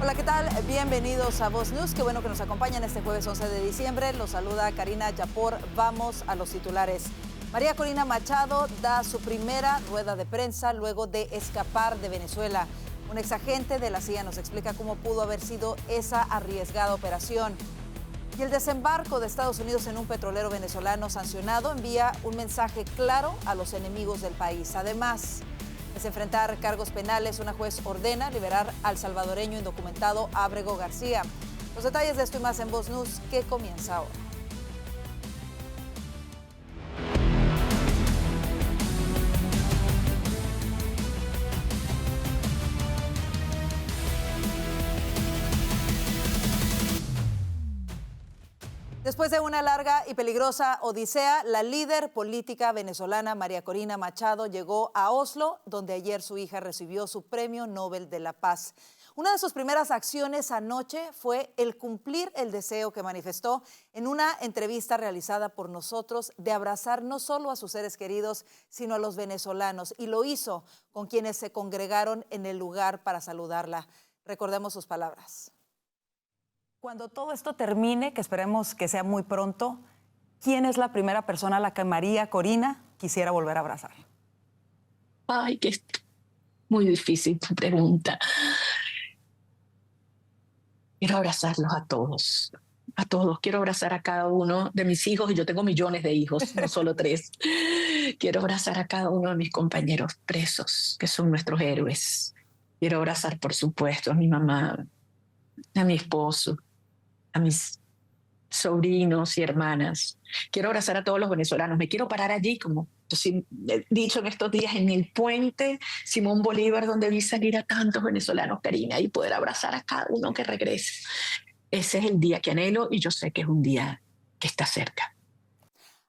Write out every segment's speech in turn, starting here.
Hola, ¿qué tal? Bienvenidos a Voz News. Qué bueno que nos acompañan este jueves 11 de diciembre. Los saluda Karina Yapor. Vamos a los titulares. María Corina Machado da su primera rueda de prensa luego de escapar de Venezuela. Un exagente de la CIA nos explica cómo pudo haber sido esa arriesgada operación. Y el desembarco de Estados Unidos en un petrolero venezolano sancionado envía un mensaje claro a los enemigos del país. Además, tras enfrentar cargos penales, una juez ordena liberar al salvadoreño indocumentado Ábrego García. Los detalles de esto y más en Voz News, que comienza ahora. Después de una larga y peligrosa odisea, la líder política venezolana María Corina Machado llegó a Oslo, donde ayer su hija recibió su Premio Nobel de la Paz. Una de sus primeras acciones anoche fue el cumplir el deseo que manifestó en una entrevista realizada por nosotros de abrazar no solo a sus seres queridos, sino a los venezolanos, y lo hizo con quienes se congregaron en el lugar para saludarla. Recordemos sus palabras. Cuando todo esto termine, que esperemos que sea muy pronto, ¿quién es la primera persona a la que María Corina quisiera volver a abrazar? Ay, que es muy difícil tu pregunta. Quiero abrazarlos a todos. A todos. Quiero abrazar a cada uno de mis hijos, y yo tengo millones de hijos, no solo 3. Quiero abrazar a cada uno de mis compañeros presos, que son nuestros héroes. Quiero abrazar, por supuesto, a mi mamá, a mi esposo, a mis sobrinos y hermanas. Quiero abrazar a todos los venezolanos. Me quiero parar allí, como he dicho en estos días, en el puente Simón Bolívar, donde vi salir a tantos venezolanos, Karina, y poder abrazar a cada uno que regrese. Ese es el día que anhelo, y yo sé que es un día que está cerca.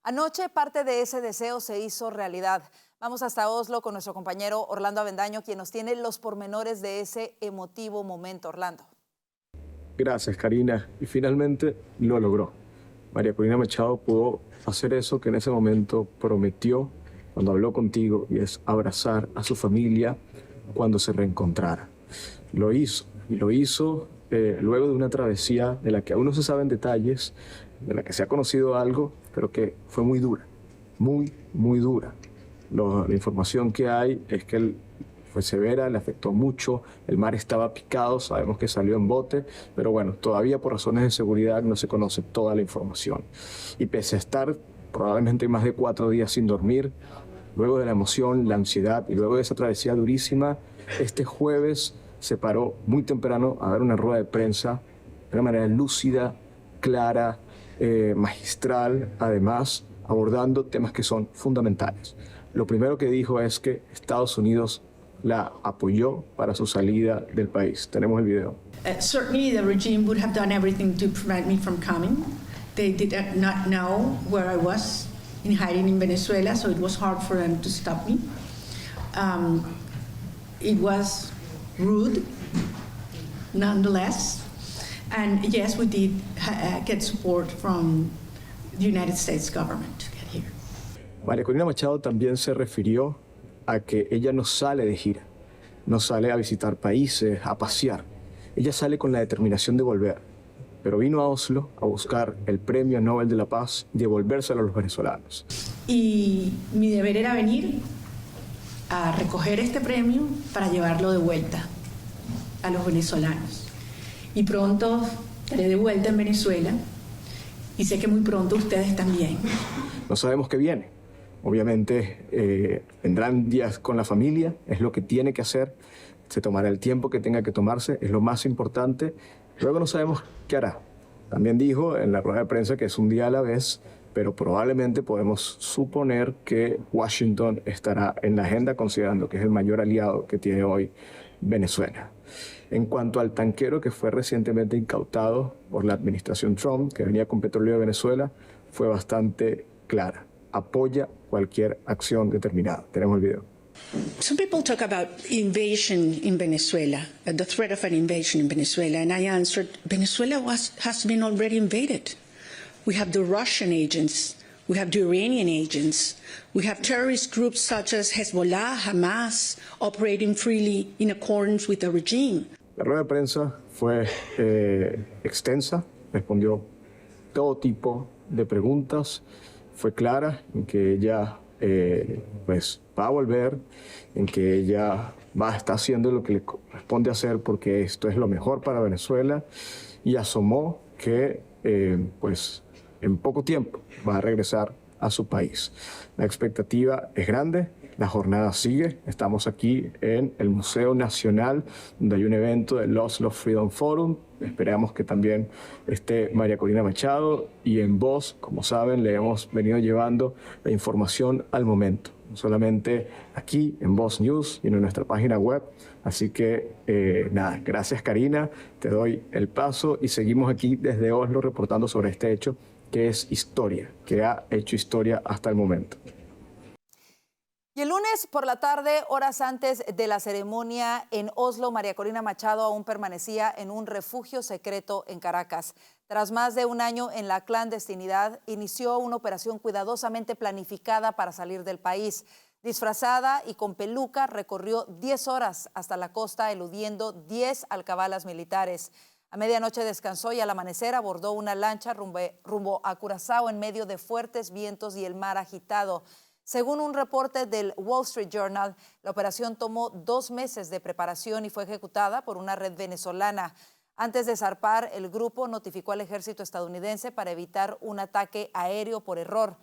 Anoche parte de ese deseo se hizo realidad. Vamos hasta Oslo con nuestro compañero Orlando Avendaño, quien nos tiene los pormenores de ese emotivo momento. Orlando. Gracias, Karina. Y finalmente lo logró. María Corina Machado pudo hacer eso que en ese momento prometió cuando habló contigo, y es abrazar a su familia cuando se reencontrara. Lo hizo, y lo hizo luego de una travesía de la que aún no se saben detalles, de la que se ha conocido algo, pero que fue muy dura, muy, muy dura. La información que hay es que fue severa, le afectó mucho, el mar estaba picado, sabemos que salió en bote, pero bueno, todavía por razones de seguridad no se conoce toda la información. Y pese a estar probablemente más de 4 días sin dormir, luego de la emoción, la ansiedad y luego de esa travesía durísima, este jueves se paró muy temprano a dar una rueda de prensa de una manera lúcida, clara, magistral, además abordando temas que son fundamentales. Lo primero que dijo es que Estados Unidos la apoyó para su salida del país. Tenemos el video. Certainly the regime would have done everything to prevent me from coming. They did not know where I was in hiding in Venezuela, so it was hard for them to stop me. It was rude, nonetheless. And yes, we did get support from the United States government to get here. María Corina Machado también se refirió a que ella no sale de gira, no sale a visitar países, a pasear. Ella sale con la determinación de volver, pero vino a Oslo a buscar el Premio Nobel de la Paz y devolvérselo a los venezolanos. Y mi deber era venir a recoger este premio para llevarlo de vuelta a los venezolanos. Y pronto estaré de vuelta en Venezuela, y sé que muy pronto ustedes también. No sabemos qué viene. Obviamente vendrán días con la familia, es lo que tiene que hacer, se tomará el tiempo que tenga que tomarse, es lo más importante. Luego no sabemos qué hará. También dijo en la rueda de prensa que es un día a la vez, pero probablemente podemos suponer que Washington estará en la agenda, considerando que es el mayor aliado que tiene hoy Venezuela. En cuanto al tanquero que fue recientemente incautado por la administración Trump, que venía con petróleo de Venezuela, fue bastante clara. Apoya cualquier acción determinada. Tenemos el video. Some people talk about invasion in Venezuela, the threat of an invasion in Venezuela, and I answered, Venezuela has been already invaded. We have the Russian agents, we have the Iranian agents, we have terrorist groups such as Hezbollah, Hamas, operating freely in accordance with the regime. La rueda de prensa fue extensa, respondió todo tipo de preguntas, fue clara en que ella pues va a volver, en que ella está haciendo lo que le corresponde hacer porque esto es lo mejor para Venezuela, y asomó que pues en poco tiempo va a regresar a su país. La expectativa es grande, la jornada sigue. Estamos aquí en el Museo Nacional, donde hay un evento del Oslo Freedom Forum. Esperamos que también esté María Corina Machado, y en Voz, como saben, le hemos venido llevando la información al momento, no solamente aquí en Voz News y en nuestra página web. Así que nada, gracias Karina, te doy el paso y seguimos aquí desde Oslo reportando sobre este hecho que es historia, que ha hecho historia hasta el momento. Y el lunes por la tarde, horas antes de la ceremonia en Oslo, María Corina Machado aún permanecía en un refugio secreto en Caracas. Tras más de un año en la clandestinidad, inició una operación cuidadosamente planificada para salir del país. Disfrazada y con peluca, recorrió 10 horas hasta la costa, eludiendo 10 alcabalas militares. A medianoche descansó y al amanecer abordó una lancha rumbo a Curazao en medio de fuertes vientos y el mar agitado. Según un reporte del Wall Street Journal, la operación tomó 2 meses de preparación y fue ejecutada por una red venezolana. Antes de zarpar, el grupo notificó al ejército estadounidense para evitar un ataque aéreo por error.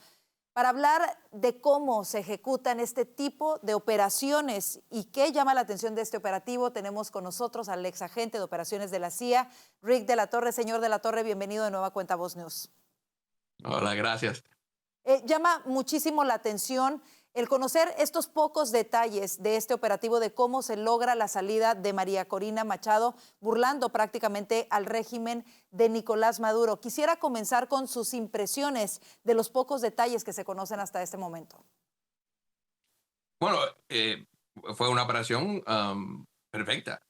Para hablar de cómo se ejecutan este tipo de operaciones y qué llama la atención de este operativo, tenemos con nosotros al ex agente de operaciones de la CIA, Rick de la Torre. Señor de la Torre, bienvenido de nueva cuenta a Voz News. Hola, gracias. Llama muchísimo la atención el conocer estos pocos detalles de este operativo, de cómo se logra la salida de María Corina Machado, burlando prácticamente al régimen de Nicolás Maduro. Quisiera comenzar con sus impresiones de los pocos detalles que se conocen hasta este momento. Bueno, fue una operación perfecta.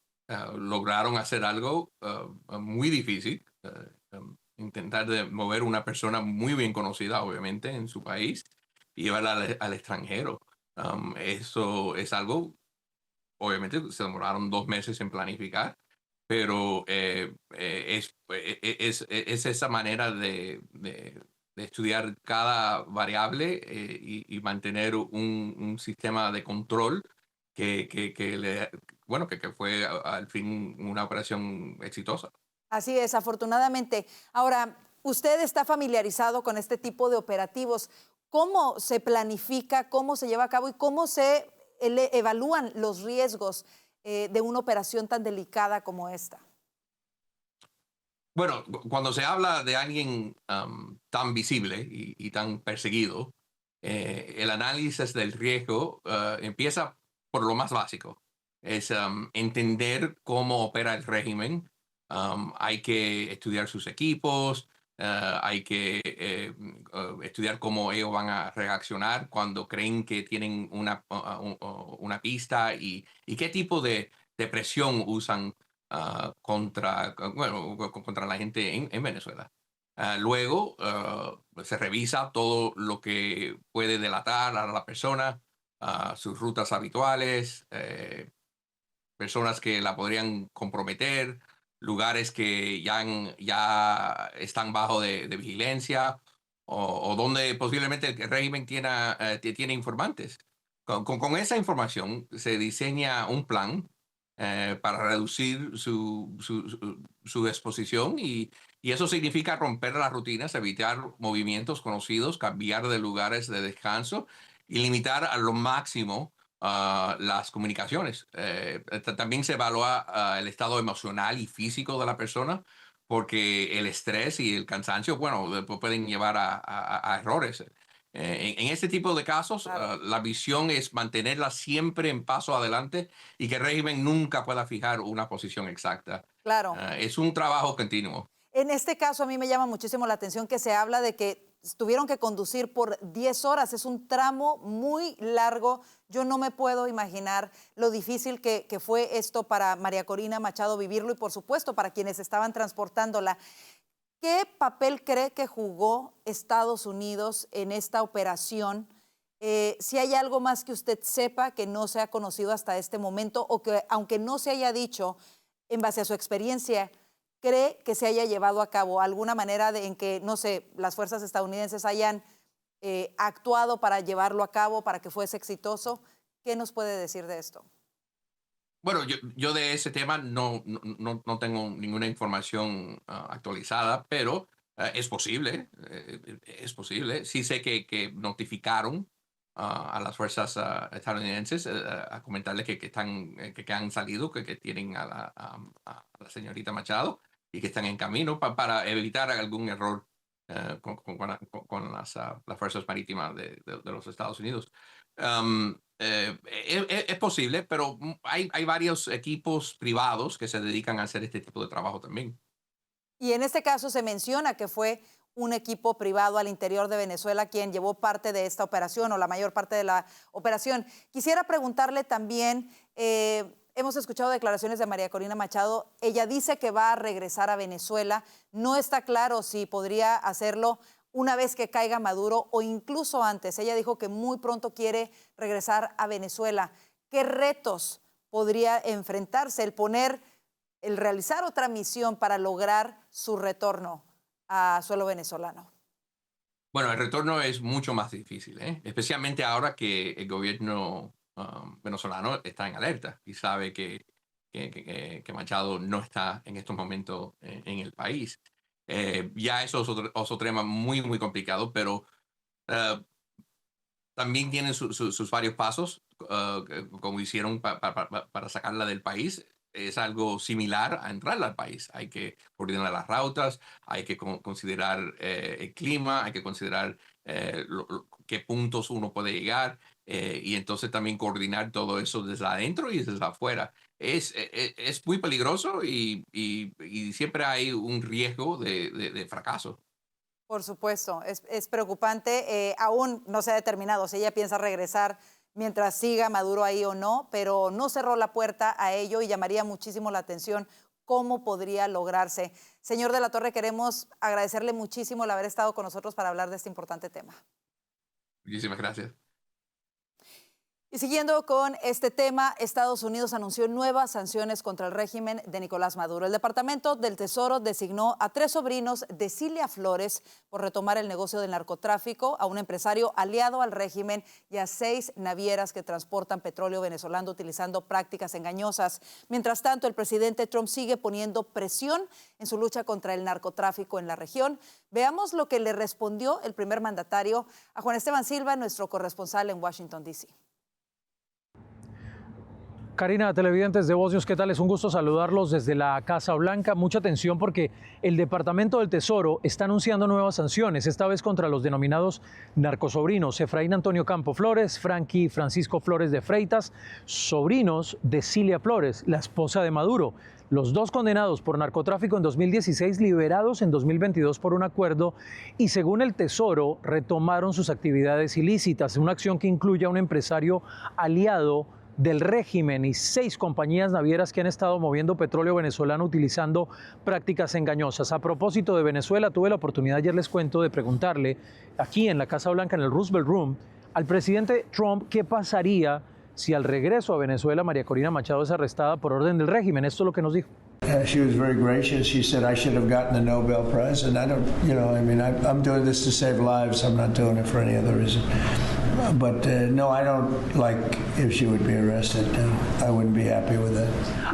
Lograron hacer algo muy difícil, intentar de mover una persona muy bien conocida, obviamente, en su país, y llevarla al extranjero. Eso es algo, obviamente, se demoraron 2 meses en planificar, pero es esa manera de estudiar cada variable y mantener un sistema de control que fue al fin una operación exitosa. Así es, afortunadamente. Ahora, usted está familiarizado con este tipo de operativos. ¿Cómo se planifica, cómo se lleva a cabo y cómo se evalúan los riesgos de una operación tan delicada como esta? Bueno, cuando se habla de alguien tan visible y tan perseguido, el análisis del riesgo empieza por lo más básico. Es entender cómo opera el régimen. Hay que estudiar sus equipos, hay que estudiar cómo ellos van a reaccionar cuando creen que tienen una pista y qué tipo de presión usan contra la gente en Venezuela. Luego se revisa todo lo que puede delatar a la persona, sus rutas habituales, personas que la podrían comprometer, lugares que ya están bajo de vigilancia o donde posiblemente el régimen tiene informantes. Con esa información se diseña un plan para reducir su exposición y eso significa romper las rutinas, evitar movimientos conocidos, cambiar de lugares de descanso y limitar a lo máximo las comunicaciones. También se evalúa el estado emocional y físico de la persona porque el estrés y el cansancio, pueden llevar a errores. En este tipo de casos, Claro. la visión es mantenerla siempre en paso adelante y que el régimen nunca pueda fijar una posición exacta. Claro. Es un trabajo continuo. En este caso a mí me llama muchísimo la atención que se habla de que tuvieron que conducir por 10 horas. Es un tramo muy largo. Yo no me puedo imaginar lo difícil que fue esto para María Corina Machado vivirlo y por supuesto para quienes estaban transportándola. ¿Qué papel cree que jugó Estados Unidos en esta operación? Si hay algo más que usted sepa que no se ha conocido hasta este momento o que aunque no se haya dicho, en base a su experiencia, cree que se haya llevado a cabo alguna manera en que, no sé, las fuerzas estadounidenses hayan actuado para llevarlo a cabo, para que fuese exitoso? ¿Qué nos puede decir de esto? Bueno, yo de ese tema no tengo ninguna información actualizada, pero es posible, es posible. Sí sé que notificaron a las fuerzas estadounidenses a comentarles que han salido, que tienen a la señorita Machado y que están en camino para evitar algún error con las fuerzas marítimas de los Estados Unidos. Es posible, pero hay varios equipos privados que se dedican a hacer este tipo de trabajo también. Y en este caso se menciona que fue un equipo privado al interior de Venezuela quien llevó parte de esta operación o la mayor parte de la operación. Quisiera preguntarle también, hemos escuchado declaraciones de María Corina Machado. Ella dice que va a regresar a Venezuela. No está claro si podría hacerlo una vez que caiga Maduro o incluso antes. Ella dijo que muy pronto quiere regresar a Venezuela. ¿Qué retos podría enfrentarse el realizar otra misión para lograr su retorno a suelo venezolano? Bueno, el retorno es mucho más difícil, especialmente ahora que el gobierno venezolano está en alerta y sabe que Machado no está en estos momentos en el país. Ya eso es otro tema muy, muy complicado, pero también tienen sus varios pasos, como hicieron para sacarla del país. Es algo similar a entrarla al país. Hay que coordinar las rutas, hay que considerar el clima, hay que considerar qué puntos uno puede llegar y entonces también coordinar todo eso desde adentro y desde afuera. Es muy peligroso y siempre hay un riesgo de fracaso. Por supuesto, es preocupante. Aún no se ha determinado si ella piensa regresar mientras siga Maduro ahí o no, pero no cerró la puerta a ello y llamaría muchísimo la atención cómo podría lograrse. Señor de la Torre, queremos agradecerle muchísimo el haber estado con nosotros para hablar de este importante tema. Muchísimas gracias. Y siguiendo con este tema, Estados Unidos anunció nuevas sanciones contra el régimen de Nicolás Maduro. El Departamento del Tesoro designó a 3 sobrinos de Cilia Flores por retomar el negocio del narcotráfico, a un empresario aliado al régimen y a 6 navieras que transportan petróleo venezolano utilizando prácticas engañosas. Mientras tanto, el presidente Trump sigue poniendo presión en su lucha contra el narcotráfico en la región. Veamos lo que le respondió el primer mandatario a Juan Esteban Silva, nuestro corresponsal en Washington, D.C. Karina, televidentes de Voz News, ¿qué tal? Es un gusto saludarlos desde la Casa Blanca. Mucha atención porque el Departamento del Tesoro está anunciando nuevas sanciones, esta vez contra los denominados narcosobrinos. Efraín Antonio Campo Flores, Frankie Francisco Flores de Freitas, sobrinos de Cilia Flores, la esposa de Maduro. Los 2 condenados por narcotráfico en 2016, liberados en 2022 por un acuerdo y según el Tesoro retomaron sus actividades ilícitas, una acción que incluye a un empresario aliado del régimen y 6 compañías navieras que han estado moviendo petróleo venezolano utilizando prácticas engañosas. A propósito de Venezuela, tuve la oportunidad, ayer les cuento, de preguntarle aquí en la Casa Blanca, en el Roosevelt Room, al presidente Trump qué pasaría si al regreso a Venezuela María Corina Machado es arrestada por orden del régimen. Esto es lo que nos dijo. She was very gracious. She said I should have gotten the Nobel Prize, and I don't, I'm doing this to save lives. I'm not doing it for any other reason. But no, I don't like if she would be arrested. I wouldn't be happy with that.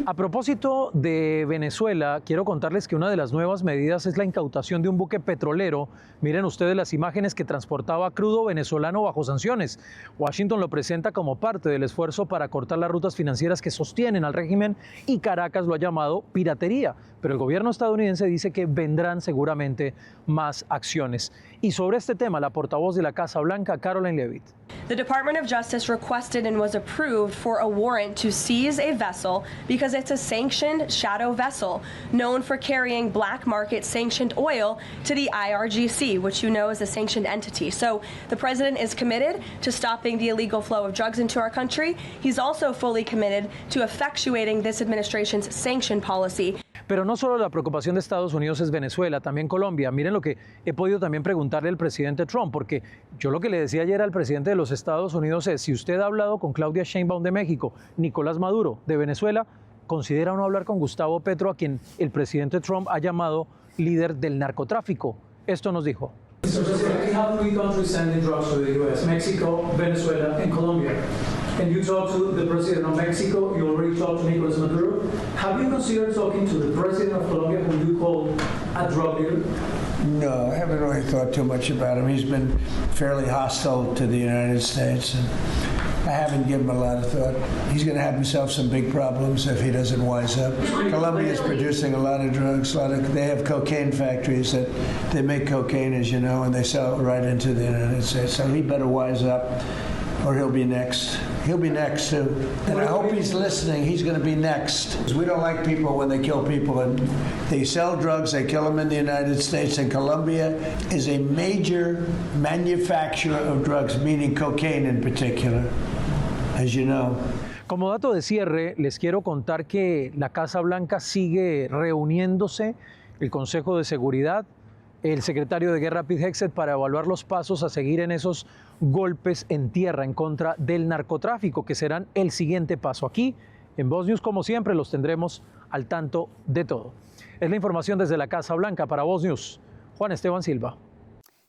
A propósito de Venezuela, quiero contarles que una de las nuevas medidas es la incautación de un buque petrolero. Miren ustedes las imágenes, que transportaba crudo venezolano bajo sanciones. Washington lo presenta como parte del esfuerzo para cortar las rutas financieras que sostienen al régimen y Caracas lo ha llamado piratería. Pero el gobierno estadounidense dice que vendrán seguramente más acciones. Y sobre este tema, la portavoz de la Casa Blanca, Caroline Leavitt. The Department of Justice requested and was approved for a warrant to seize a vessel because it's a sanctioned shadow vessel known for carrying black market sanctioned oil to the IRGC, which you know is a sanctioned entity. So the president is committed to stopping the illegal flow of drugs into our country. He's also fully committed to effectuating this administration's sanction policy. Pero no solo la preocupación de Estados Unidos es Venezuela, también Colombia. Miren lo que he podido también preguntarle al presidente Trump, porque yo lo que le decía ayer al presidente de los Estados Unidos es, si usted ha hablado con Claudia Sheinbaum de México, Nicolás Maduro de Venezuela, ¿considera o no hablar con Gustavo Petro, a quien el presidente Trump ha llamado líder del narcotráfico? Esto nos dijo. Mr. President, we have 3 countries sending drugs to the U.S., Mexico, Venezuela, and Colombia. And you talked to the president of Mexico, you already talked to Nicolas Maduro. Have you considered talking to the president of Colombia, whom you call a drug dealer? No, I haven't really thought too much about him. He's been fairly hostile to the United States, and I haven't given him a lot of thought. He's going to have himself some big problems if he doesn't wise up. Colombia is producing a lot of drugs. They have cocaine factories that they make cocaine, as you know, and they sell it right into the United States. So he better wise up, or he'll be next. He'll be next too. And I hope he's listening. He's going to be next. We don't like people when they kill people. And they sell drugs, they kill them in the United States. And Colombia is a major manufacturer of drugs, meaning cocaine in particular, as you know. Como dato de cierre, les quiero contar que la Casa Blanca sigue reuniéndose, el Consejo de Seguridad, el secretario de Guerra Pete Hegseth, para evaluar los pasos a seguir en esos golpes en tierra en contra del narcotráfico, que serán el siguiente paso. Aquí, en Voz News, como siempre, los tendremos al tanto de todo. Es la información desde la Casa Blanca. Para Voz News, Juan Esteban Silva.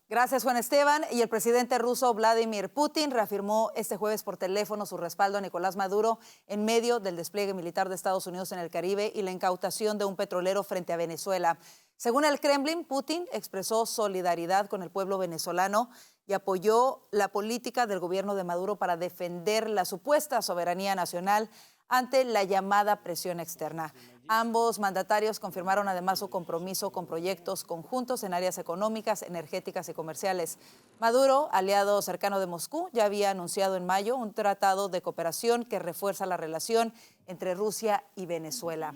Gracias, Juan Esteban. Y el presidente ruso Vladimir Putin reafirmó este jueves por teléfono su respaldo a Nicolás Maduro en medio del despliegue militar de Estados Unidos en el Caribe y la incautación de un petrolero frente a Venezuela. Según el Kremlin, Putin expresó solidaridad con el pueblo venezolano y apoyó la política del gobierno de Maduro para defender la supuesta soberanía nacional ante la llamada presión externa. Ambos mandatarios confirmaron además su compromiso con proyectos conjuntos en áreas económicas, energéticas y comerciales. Maduro, aliado cercano de Moscú, ya había anunciado en mayo un tratado de cooperación que refuerza la relación entre Rusia y Venezuela.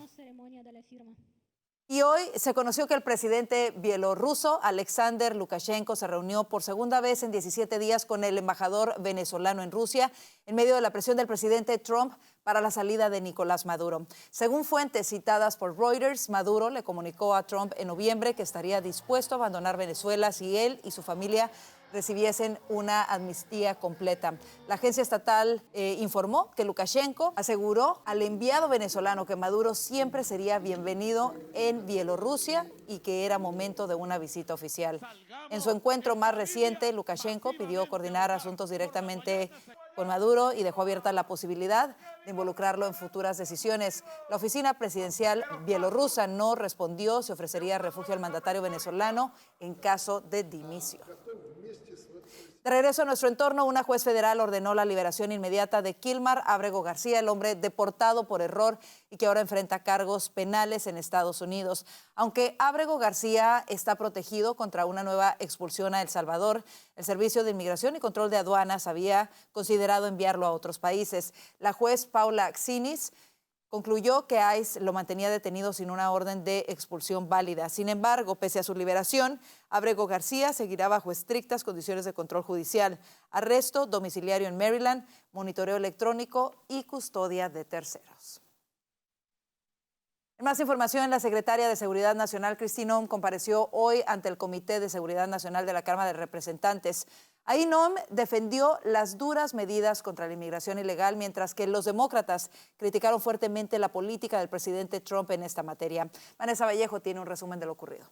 Y hoy se conoció que el presidente bielorruso Alexander Lukashenko se reunió por segunda vez en 17 días con el embajador venezolano en Rusia en medio de la presión del presidente Trump para la salida de Nicolás Maduro. Según fuentes citadas por Reuters, Maduro le comunicó a Trump en noviembre que estaría dispuesto a abandonar Venezuela si él y su familia recibiesen una amnistía completa. La agencia estatal informó que Lukashenko aseguró al enviado venezolano que Maduro siempre sería bienvenido en Bielorrusia y que era momento de una visita oficial. En su encuentro más reciente, Lukashenko pidió coordinar asuntos directamente con Maduro y dejó abierta la posibilidad de involucrarlo en futuras decisiones. La oficina presidencial bielorrusa no respondió si ofrecería refugio al mandatario venezolano en caso de dimisión. De regreso a nuestro entorno, una juez federal ordenó la liberación inmediata de Kilmar Ábrego García, el hombre deportado por error y que ahora enfrenta cargos penales en Estados Unidos. Aunque Ábrego García está protegido contra una nueva expulsión a El Salvador, el Servicio de Inmigración y Control de Aduanas había considerado enviarlo a otros países. La juez Paula Xinis concluyó que ICE lo mantenía detenido sin una orden de expulsión válida. Sin embargo, pese a su liberación, Ábrego García seguirá bajo estrictas condiciones de control judicial: arresto domiciliario en Maryland, monitoreo electrónico y custodia de terceros. En más información, la secretaria de Seguridad Nacional, Kristi Noem, compareció hoy ante el Comité de Seguridad Nacional de la Cámara de Representantes. Ahí Noem defendió las duras medidas contra la inmigración ilegal, mientras que los demócratas criticaron fuertemente la política del presidente Trump en esta materia. Vanessa Vallejo tiene un resumen de lo ocurrido.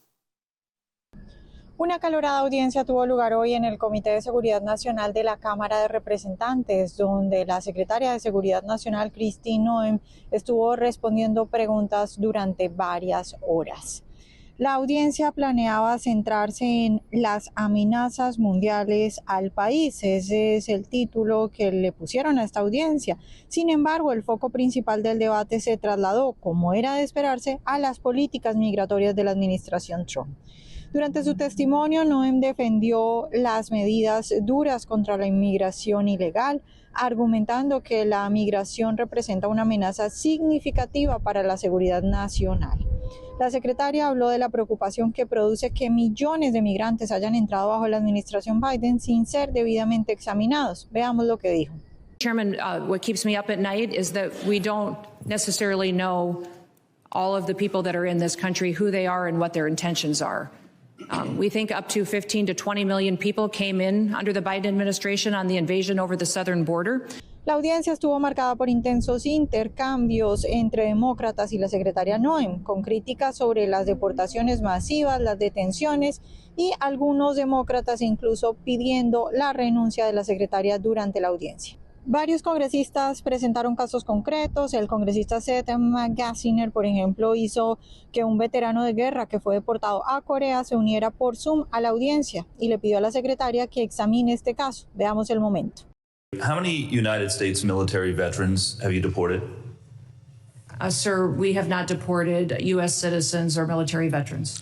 Una acalorada audiencia tuvo lugar hoy en el Comité de Seguridad Nacional de la Cámara de Representantes, donde la secretaria de Seguridad Nacional, Kristi Noem, estuvo respondiendo preguntas durante varias horas. La audiencia planeaba centrarse en las amenazas mundiales al país. Ese es el título que le pusieron a esta audiencia. Sin embargo, el foco principal del debate se trasladó, como era de esperarse, a las políticas migratorias de la administración Trump. Durante su testimonio, Noem defendió las medidas duras contra la inmigración ilegal, argumentando que la migración representa una amenaza significativa para la seguridad nacional. La secretaria habló de la preocupación que produce que millones de migrantes hayan entrado bajo la administración Biden sin ser debidamente examinados. Veamos lo que dijo. Chairman, what keeps me up at night is that we don't necessarily know all of the people that are in this country, who they are and what their intentions are. We think up to 15 to 20 million people came in under the Biden administration on the invasion over the southern border. La audiencia estuvo marcada por intensos intercambios entre demócratas y la secretaria Noem, con críticas sobre las deportaciones masivas, las detenciones y algunos demócratas incluso pidiendo la renuncia de la secretaria durante la audiencia. Varios congresistas presentaron casos concretos. El congresista Seth Magaziner, por ejemplo, hizo que un veterano de guerra que fue deportado a Corea se uniera por Zoom a la audiencia y le pidió a la secretaria que examine este caso. Veamos el momento. How many United States military veterans have you deported? Sir, we have not deported U.S. citizens or military veterans.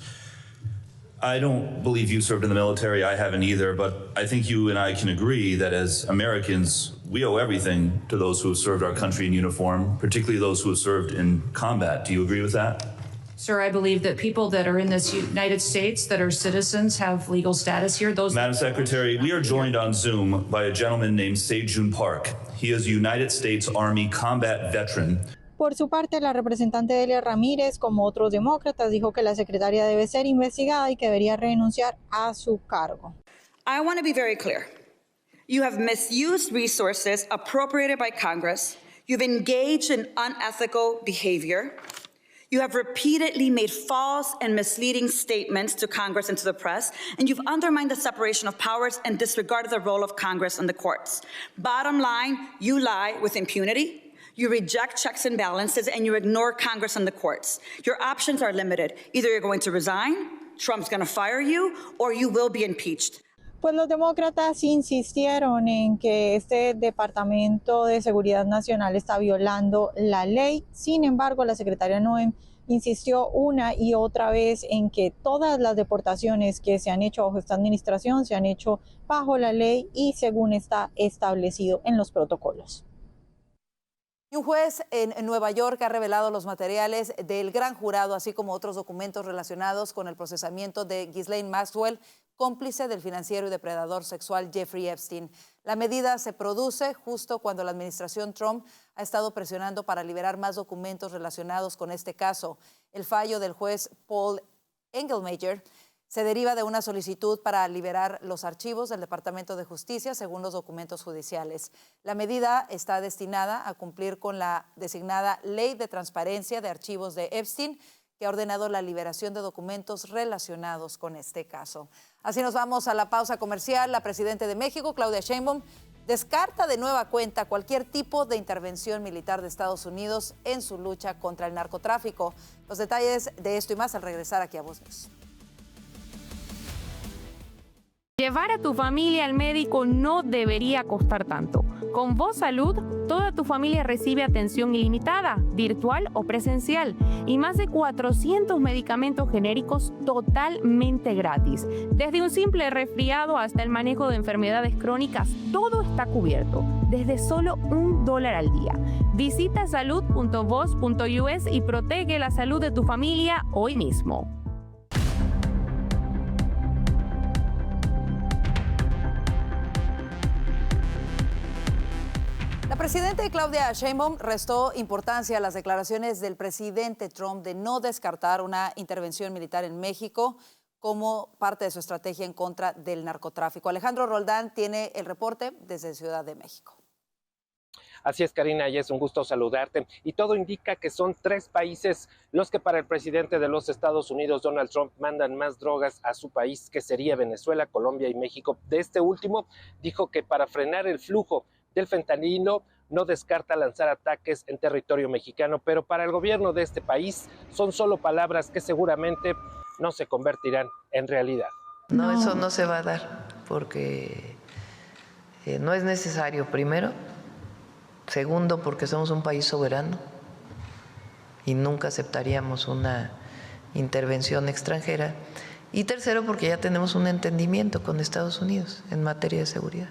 I don't believe you served in the military. I haven't either, but I think you and I can agree that as Americans, we owe everything to those who have served our country in uniform, particularly those who have served in combat. Do you agree with that? Sir, I believe that people that are in this United States that are citizens have legal status here. Madam Secretary, we are joined on Zoom by a gentleman named Sejun Park. He is a United States Army combat veteran. Por su parte, la representante Delia Ramírez, como otros demócratas, dijo que la secretaria debe ser investigada y que debería renunciar a su cargo. I want to be very clear. You have misused resources appropriated by Congress. You've engaged in unethical behavior. You have repeatedly made false and misleading statements to Congress and to the press, and you've undermined the separation of powers and disregarded the role of Congress and the courts. Bottom line, you lie with impunity. You reject checks and balances, and you ignore Congress and the courts. Your options are limited. Either you're going to resign, Trump's going to fire you, or you will be impeached. Pues los demócratas insistieron en que este Departamento de Seguridad Nacional está violando la ley. Sin embargo, la secretaria Noem insistió una y otra vez en que todas las deportaciones que se han hecho bajo esta administración se han hecho bajo la ley y según está establecido en los protocolos. Un juez en Nueva York ha revelado los materiales del gran jurado, así como otros documentos relacionados con el procesamiento de Ghislaine Maxwell, cómplice del financiero y depredador sexual Jeffrey Epstein. La medida se produce justo cuando la administración Trump ha estado presionando para liberar más documentos relacionados con este caso. El fallo del juez Paul Engelmayer se deriva de una solicitud para liberar los archivos del Departamento de Justicia según los documentos judiciales. La medida está destinada a cumplir con la designada Ley de Transparencia de Archivos de Epstein, que ha ordenado la liberación de documentos relacionados con este caso. Así nos vamos a la pausa comercial. La presidenta de México, Claudia Sheinbaum, descarta de nueva cuenta cualquier tipo de intervención militar de Estados Unidos en su lucha contra el narcotráfico. Los detalles de esto y más al regresar aquí a Voz News. Llevar a tu familia al médico no debería costar tanto. Con Voz Salud, toda tu familia recibe atención ilimitada, virtual o presencial, y más de 400 medicamentos genéricos totalmente gratis. Desde un simple resfriado hasta el manejo de enfermedades crónicas, todo está cubierto, desde solo $1 al día. Visita salud.voz.us y protege la salud de tu familia hoy mismo. La presidenta Claudia Sheinbaum restó importancia a las declaraciones del presidente Trump de no descartar una intervención militar en México como parte de su estrategia en contra del narcotráfico. Alejandro Roldán tiene el reporte desde Ciudad de México. Así es, Karina, y es un gusto saludarte. Y todo indica que son 3 países los que para el presidente de los Estados Unidos, Donald Trump, mandan más drogas a su país, que sería Venezuela, Colombia y México. De este último, dijo que para frenar el flujo del fentanilo no descarta lanzar ataques en territorio mexicano, pero para el gobierno de este país son solo palabras que seguramente no se convertirán en realidad. No, eso no se va a dar porque no es necesario, primero. Segundo, porque somos un país soberano y nunca aceptaríamos una intervención extranjera. Y tercero, porque ya tenemos un entendimiento con Estados Unidos en materia de seguridad.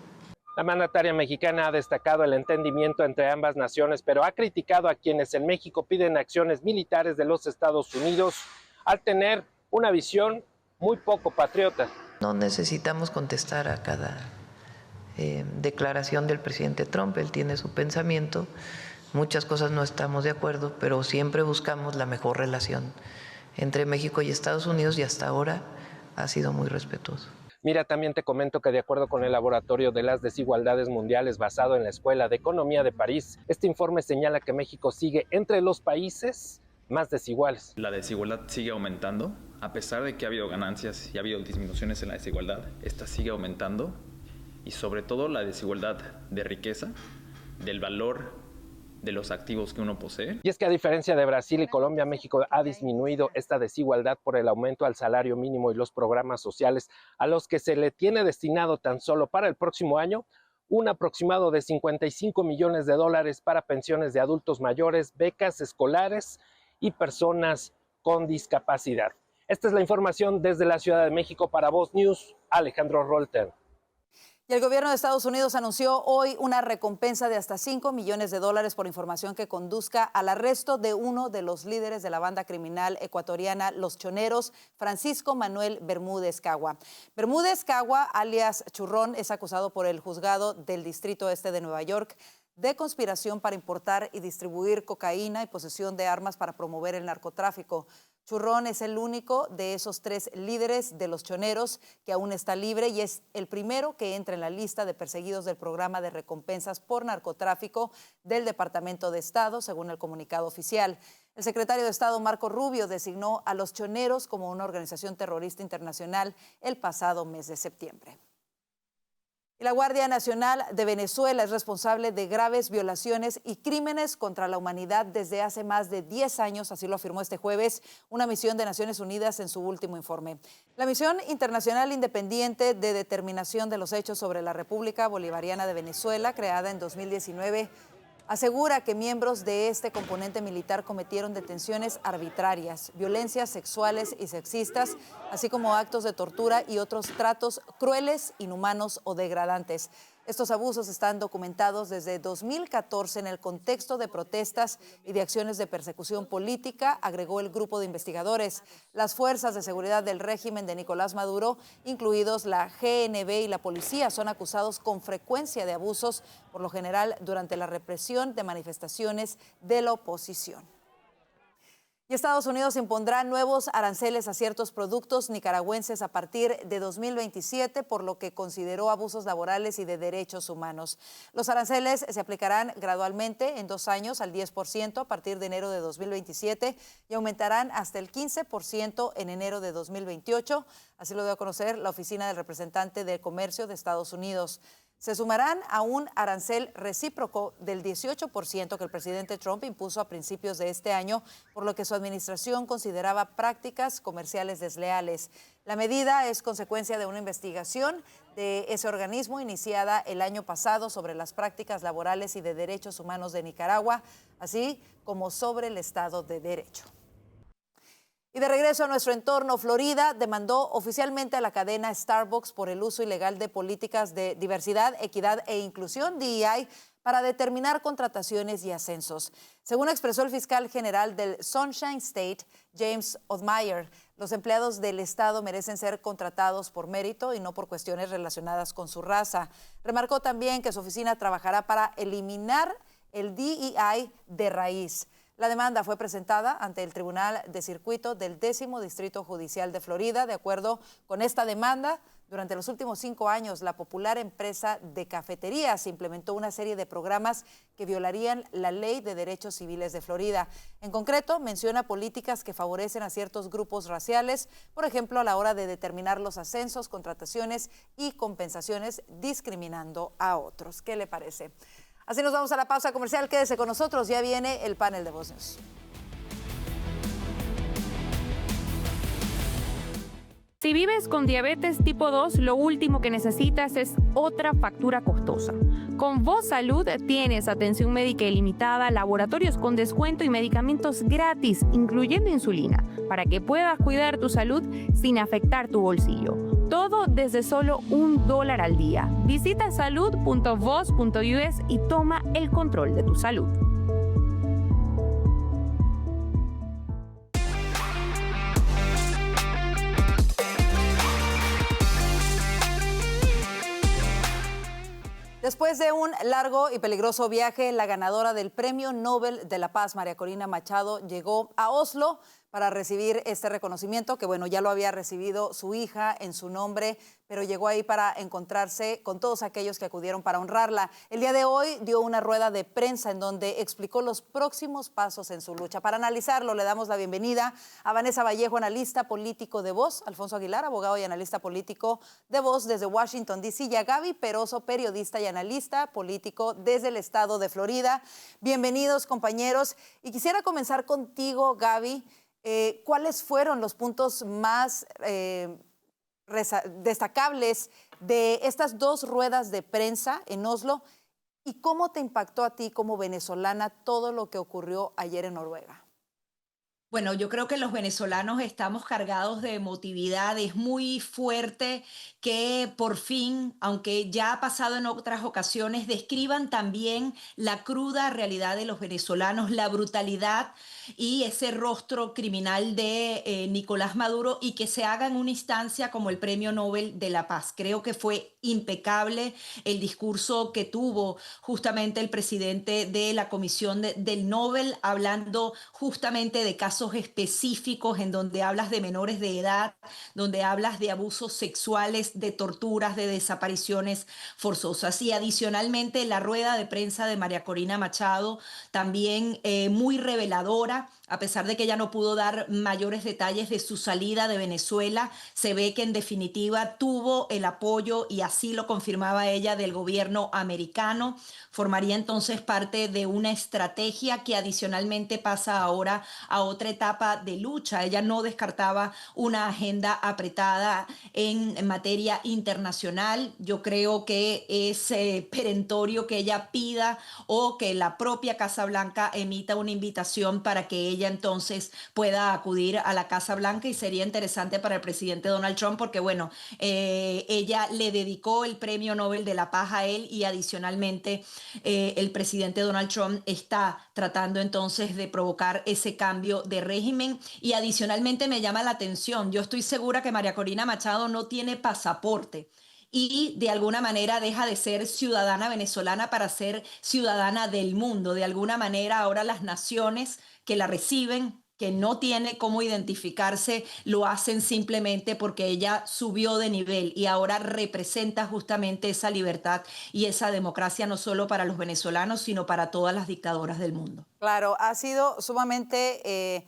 La mandataria mexicana ha destacado el entendimiento entre ambas naciones, pero ha criticado a quienes en México piden acciones militares de los Estados Unidos al tener una visión muy poco patriota. No necesitamos contestar a cada declaración del presidente Trump. Él tiene su pensamiento, muchas cosas no estamos de acuerdo, pero siempre buscamos la mejor relación entre México y Estados Unidos y hasta ahora ha sido muy respetuoso. Mira, también te comento que de acuerdo con el Laboratorio de las Desigualdades Mundiales basado en la Escuela de Economía de París, este informe señala que México sigue entre los países más desiguales. La desigualdad sigue aumentando, a pesar de que ha habido ganancias y ha habido disminuciones en la desigualdad, esta sigue aumentando, y sobre todo la desigualdad de riqueza, del valor de los activos que uno posee. Y es que a diferencia de Brasil y Colombia, México ha disminuido esta desigualdad por el aumento al salario mínimo y los programas sociales a los que se le tiene destinado tan solo para el próximo año un aproximado de $55 millones para pensiones de adultos mayores, becas escolares y personas con discapacidad. Esta es la información desde la Ciudad de México para Voz News, Alejandro Rolten. Y el gobierno de Estados Unidos anunció hoy una recompensa de hasta $5 millones por información que conduzca al arresto de uno de los líderes de la banda criminal ecuatoriana Los Choneros, Francisco Manuel Bermúdez Cagua. Bermúdez Cagua, alias Churrón, es acusado por el juzgado del Distrito Este de Nueva York de conspiración para importar y distribuir cocaína y posesión de armas para promover el narcotráfico. Churrón es el único de esos 3 líderes de los Choneros que aún está libre y es el primero que entra en la lista de perseguidos del programa de recompensas por narcotráfico del Departamento de Estado, según el comunicado oficial. El secretario de Estado, Marco Rubio, designó a los Choneros como una organización terrorista internacional el pasado mes de septiembre. Y la Guardia Nacional de Venezuela es responsable de graves violaciones y crímenes contra la humanidad desde hace más de 10 años, así lo afirmó este jueves una misión de Naciones Unidas en su último informe. La Misión Internacional Independiente de Determinación de los Hechos sobre la República Bolivariana de Venezuela, creada en 2019, asegura que miembros de este componente militar cometieron detenciones arbitrarias, violencias sexuales y sexistas, así como actos de tortura y otros tratos crueles, inhumanos o degradantes. Estos abusos están documentados desde 2014 en el contexto de protestas y de acciones de persecución política, agregó el grupo de investigadores. Las fuerzas de seguridad del régimen de Nicolás Maduro, incluidos la GNB y la policía, son acusados con frecuencia de abusos, por lo general durante la represión de manifestaciones de la oposición. Y Estados Unidos impondrá nuevos aranceles a ciertos productos nicaragüenses a partir de 2027, por lo que consideró abusos laborales y de derechos humanos. Los aranceles se aplicarán gradualmente en 2 años al 10% a partir de enero de 2027 y aumentarán hasta el 15% en enero de 2028. Así lo dio a conocer la Oficina del Representante de Comercio de Estados Unidos. Se sumarán a un arancel recíproco del 18% que el presidente Trump impuso a principios de este año, por lo que su administración consideraba prácticas comerciales desleales. La medida es consecuencia de una investigación de ese organismo iniciada el año pasado sobre las prácticas laborales y de derechos humanos de Nicaragua, así como sobre el Estado de Derecho. Y de regreso a nuestro entorno, Florida demandó oficialmente a la cadena Starbucks por el uso ilegal de políticas de diversidad, equidad e inclusión, DEI, para determinar contrataciones y ascensos. Según expresó el fiscal general del Sunshine State, James Othmeyer, los empleados del Estado merecen ser contratados por mérito y no por cuestiones relacionadas con su raza. Remarcó también que su oficina trabajará para eliminar el DEI de raíz. La demanda fue presentada ante el Tribunal de Circuito del 10º Distrito Judicial de Florida. De acuerdo con esta demanda, durante los últimos 5 años, la popular empresa de cafeterías implementó una serie de programas que violarían la Ley de Derechos Civiles de Florida. En concreto, menciona políticas que favorecen a ciertos grupos raciales, por ejemplo, a la hora de determinar los ascensos, contrataciones y compensaciones, discriminando a otros. ¿Qué le parece? Así nos vamos a la pausa comercial. Quédese con nosotros, ya viene el panel de Voz News. Si vives con diabetes tipo 2, lo último que necesitas es otra factura costosa. Con Voz Salud tienes atención médica ilimitada, laboratorios con descuento y medicamentos gratis, incluyendo insulina, para que puedas cuidar tu salud sin afectar tu bolsillo. Todo desde solo $1 al día. Visita salud.voz.us y toma el control de tu salud. Después de un largo y peligroso viaje, la ganadora del Premio Nobel de la Paz, María Corina Machado, llegó a Oslo para recibir este reconocimiento, que bueno, ya lo había recibido su hija en su nombre, pero llegó ahí para encontrarse con todos aquellos que acudieron para honrarla. El día de hoy dio una rueda de prensa en donde explicó los próximos pasos en su lucha. Para analizarlo, le damos la bienvenida a Vanessa Vallejo, analista político de Voz, Alfonso Aguilar, abogado y analista político de Voz desde Washington, D.C., y a Gaby Peroso, periodista y analista político desde el estado de Florida. Bienvenidos, compañeros. Y quisiera comenzar contigo, Gaby. ¿Cuáles fueron los puntos más destacables de estas dos ruedas de prensa en Oslo? ¿Y cómo te impactó a ti como venezolana todo lo que ocurrió ayer en Noruega? Bueno, yo creo que los venezolanos estamos cargados de emotividad. Es muy fuerte que por fin, aunque ya ha pasado en otras ocasiones, describan también la cruda realidad de los venezolanos, la brutalidad y ese rostro criminal de Nicolás Maduro, y que se haga en una instancia como el Premio Nobel de la Paz. Creo que fue impecable el discurso que tuvo justamente el presidente de la Comisión del Nobel, hablando justamente de casos específicos en donde hablas de menores de edad, donde hablas de abusos sexuales, de torturas, de desapariciones forzosas. Y adicionalmente la rueda de prensa de María Corina Machado, también muy reveladora. A pesar de que ella no pudo dar mayores detalles de su salida de Venezuela, se ve que en definitiva tuvo el apoyo, y así lo confirmaba ella, del gobierno americano. Formaría entonces parte de una estrategia que adicionalmente pasa ahora a otra etapa de lucha. Ella no descartaba una agenda apretada en materia internacional. Yo creo que es perentorio que ella pida, o que la propia Casa Blanca emita una invitación para que ella entonces pueda acudir a la Casa Blanca, y sería interesante para el presidente Donald Trump porque, bueno, ella le dedicó el Premio Nobel de la Paz a él, y adicionalmente el presidente Donald Trump está tratando entonces de provocar ese cambio de régimen. Y adicionalmente me llama la atención, yo estoy segura que María Corina Machado no tiene pasaporte, y de alguna manera deja de ser ciudadana venezolana para ser ciudadana del mundo. De alguna manera ahora las naciones que la reciben, que no tiene cómo identificarse, lo hacen simplemente porque ella subió de nivel y ahora representa justamente esa libertad y esa democracia, no solo para los venezolanos, sino para todas las dictadoras del mundo. Claro, ha sido sumamente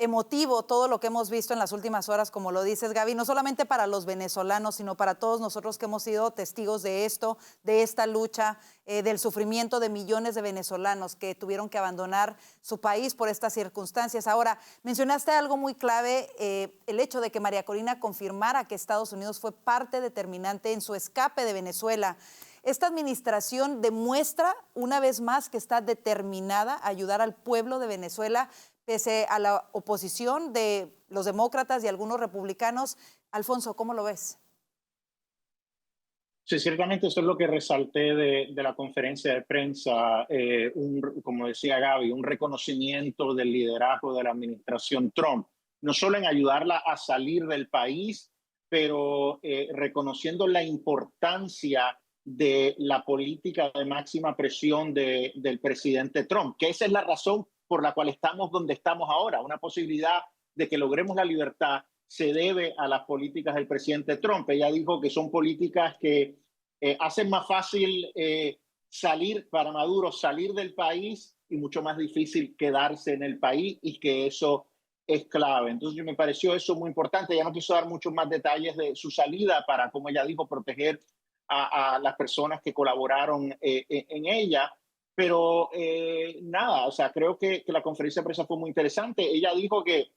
emotivo todo lo que hemos visto en las últimas horas, como lo dices, Gaby, no solamente para los venezolanos, sino para todos nosotros que hemos sido testigos de esto, de esta lucha, del sufrimiento de millones de venezolanos que tuvieron que abandonar su país por estas circunstancias. Ahora, mencionaste algo muy clave, el hecho de que María Corina confirmara que Estados Unidos fue parte determinante en su escape de Venezuela. Esta administración demuestra una vez más que está determinada a ayudar al pueblo de Venezuela, pese a la oposición de los demócratas y algunos republicanos. Alfonso, ¿cómo lo ves? Sí, ciertamente eso es lo que resalté de la conferencia de prensa, como decía Gaby, un reconocimiento del liderazgo de la administración Trump, no solo en ayudarla a salir del país, pero reconociendo la importancia de la política de máxima presión del presidente Trump, que esa es la razón por la cual estamos donde estamos ahora. Una posibilidad de que logremos la libertad se debe a las políticas del presidente Trump. Ella dijo que son políticas que hacen más fácil para Maduro salir del país y mucho más difícil quedarse en el país, y que eso es clave. Entonces me pareció eso muy importante. Ella no quiso dar muchos más detalles de su salida para, como ella dijo, proteger a las personas que colaboraron en ella. Pero nada, o sea, creo que la conferencia de prensa fue muy interesante. Ella dijo que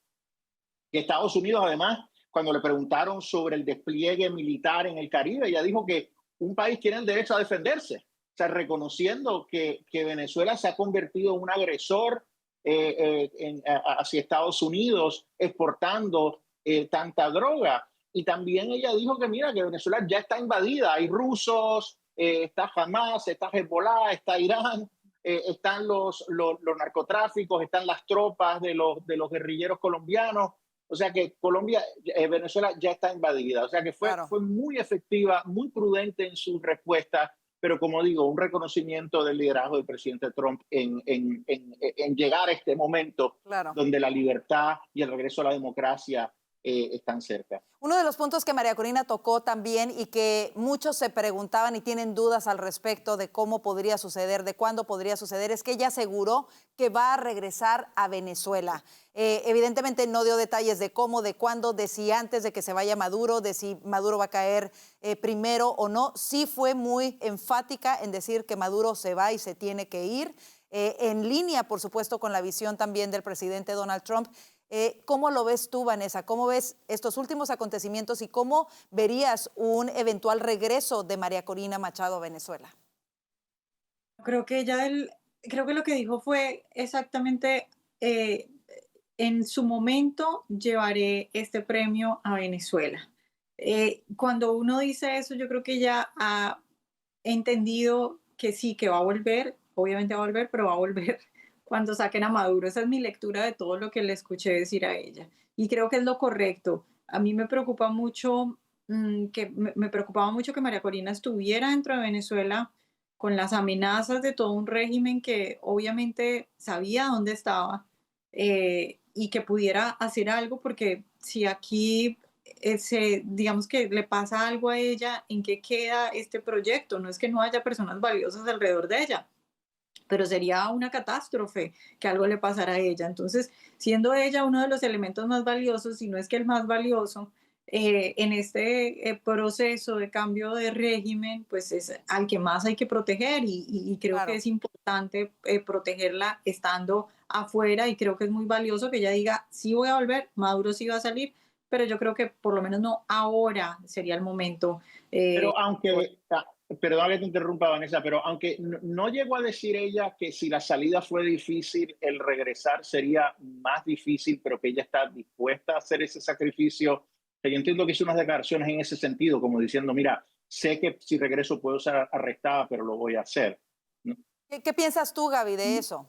Estados Unidos, además, cuando le preguntaron sobre el despliegue militar en el Caribe, ella dijo que un país tiene el derecho a defenderse. O sea, reconociendo que Venezuela se ha convertido en un agresor hacia Estados Unidos, exportando tanta droga. Y también ella dijo que, mira, que Venezuela ya está invadida. Hay rusos, está Hamas, está Hezbollah, está Irán, están los narcotráficos, están las tropas de los guerrilleros colombianos. O sea que Venezuela ya está invadida. O sea que fue muy efectiva, muy prudente en sus respuestas, pero como digo, un reconocimiento del liderazgo del presidente Trump en llegar a este momento donde la libertad y el regreso a la democracia están cerca. Uno de los puntos que María Corina tocó también y que muchos se preguntaban y tienen dudas al respecto de cómo podría suceder, de cuándo podría suceder, es que ella aseguró que va a regresar a Venezuela. Evidentemente no dio detalles de cómo, de cuándo, de si antes de que se vaya Maduro, de si Maduro va a caer primero o no. Sí fue muy enfática en decir que Maduro se va y se tiene que ir, en línea, por supuesto, con la visión también del presidente Donald Trump. ¿Cómo lo ves tú, Vanessa? ¿Cómo ves estos últimos acontecimientos y cómo verías un eventual regreso de María Corina Machado a Venezuela? Creo que creo que lo que dijo fue exactamente, en su momento llevaré este premio a Venezuela. Cuando uno dice eso, yo creo que ella ha entendido que sí, que va a volver, obviamente va a volver, pero va a volver cuando saquen a Maduro. Esa es mi lectura de todo lo que le escuché decir a ella. Y creo que es lo correcto. A mí me preocupa mucho, me preocupaba mucho que María Corina estuviera dentro de Venezuela con las amenazas de todo un régimen que obviamente sabía dónde estaba, y que pudiera hacer algo, porque si aquí digamos que le pasa algo a ella, ¿en qué queda este proyecto? No es que no haya personas valiosas alrededor de ella, pero sería una catástrofe que algo le pasara a ella. Entonces, siendo ella uno de los elementos más valiosos, si no es que el más valioso, en este proceso de cambio de régimen, pues es al que más hay que proteger, y creo que es importante protegerla estando afuera, y creo que es muy valioso que ella diga, sí voy a volver, Maduro sí va a salir, pero yo creo que por lo menos no ahora sería el momento. Pero aunque... Perdón que te interrumpa, Vanessa, pero aunque no llegó a decir ella que si la salida fue difícil, el regresar sería más difícil, pero que ella está dispuesta a hacer ese sacrificio. Yo entiendo que hizo unas declaraciones en ese sentido, como diciendo, mira, sé que si regreso puedo ser arrestada, pero lo voy a hacer, ¿no? ¿Qué piensas tú, Gaby, de eso?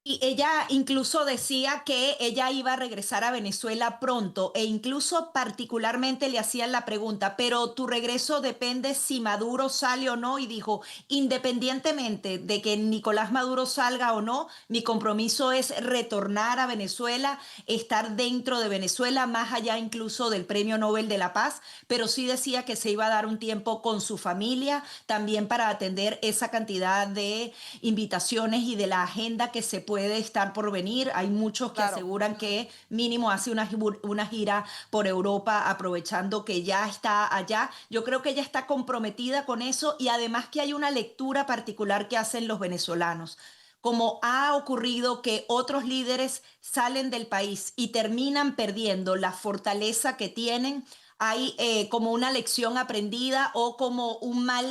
Y ella incluso decía que ella iba a regresar a Venezuela pronto, e incluso particularmente le hacían la pregunta, pero tu regreso depende si Maduro sale o no, y dijo, independientemente de que Nicolás Maduro salga o no, mi compromiso es retornar a Venezuela, estar dentro de Venezuela, más allá incluso del Premio Nobel de la Paz, pero sí decía que se iba a dar un tiempo con su familia, también para atender esa cantidad de invitaciones y de la agenda que se puede estar por venir. Hay muchos que aseguran que mínimo hace una gira por Europa, aprovechando que ya está allá. Yo creo que ella está comprometida con eso, y además que hay una lectura particular que hacen los venezolanos. Como ha ocurrido que otros líderes salen del país y terminan perdiendo la fortaleza que tienen, hay como una lección aprendida o como un mal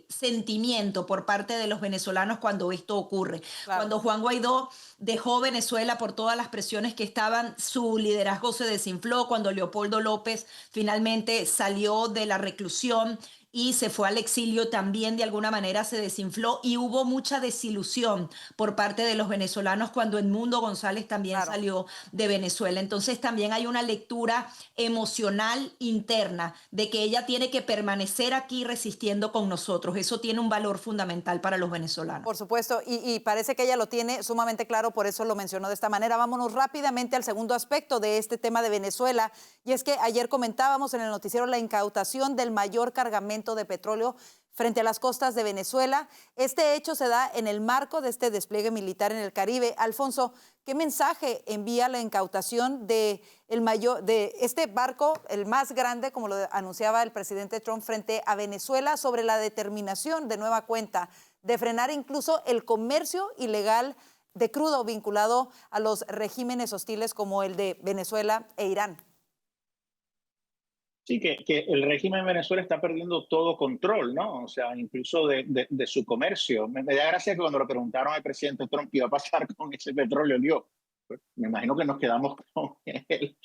sentimiento por parte de los venezolanos cuando esto ocurre. Cuando Juan Guaidó dejó Venezuela por todas las presiones que estaban, su liderazgo se desinfló. Cuando Leopoldo López finalmente salió de la reclusión y se fue al exilio, también de alguna manera se desinfló, y hubo mucha desilusión por parte de los venezolanos cuando Edmundo González también salió de Venezuela. Entonces también hay una lectura emocional interna de que ella tiene que permanecer aquí resistiendo con nosotros. Eso tiene un valor fundamental para los venezolanos. Por supuesto, y parece que ella lo tiene sumamente claro, por eso lo mencionó de esta manera. Vámonos rápidamente al segundo aspecto de este tema de Venezuela, y es que ayer comentábamos en el noticiero la incautación del mayor cargamento de petróleo frente a las costas de Venezuela. Este hecho se da en el marco de este despliegue militar en el Caribe. Alfonso, ¿qué mensaje envía la incautación de este barco, el más grande, como lo anunciaba el presidente Trump, frente a Venezuela, sobre la determinación de nueva cuenta de frenar incluso el comercio ilegal de crudo vinculado a los regímenes hostiles como el de Venezuela e Irán? Sí, que el régimen de Venezuela está perdiendo todo control, ¿no? O sea, incluso de su comercio. Me da gracia que cuando le preguntaron al presidente Trump qué iba a pasar con ese petróleo, dijo, pues, me imagino que nos quedamos con él.